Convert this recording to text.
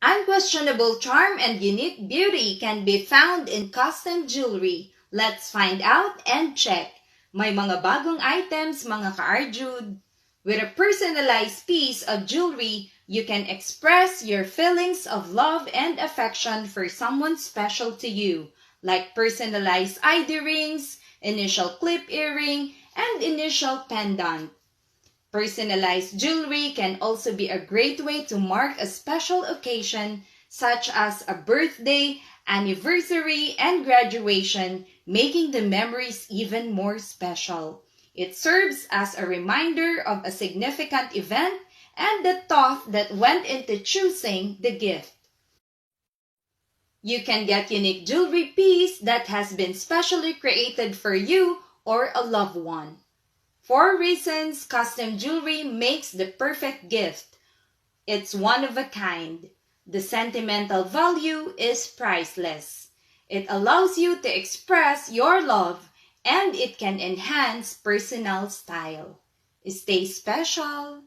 Unquestionable charm and unique beauty can be found in custom jewelry. Let's find out and check. May mga bagong items mga ka-Arjud. With a personalized piece of jewelry, you can express your feelings of love and affection for someone special to you, like personalized ID rings, initial clip earring, and initial pendant. Personalized jewelry can also be a great way to mark a special occasion such as a birthday, anniversary, and graduation, making the memories even more special. It serves as a reminder of a significant event and the thought that went into choosing the gift. You can get unique jewelry piece that has been specially created for you or a loved one. 4 reasons custom jewelry makes the perfect gift. It's one of a kind. The sentimental value is priceless. It allows you to express your love and it can enhance personal style. Stay special.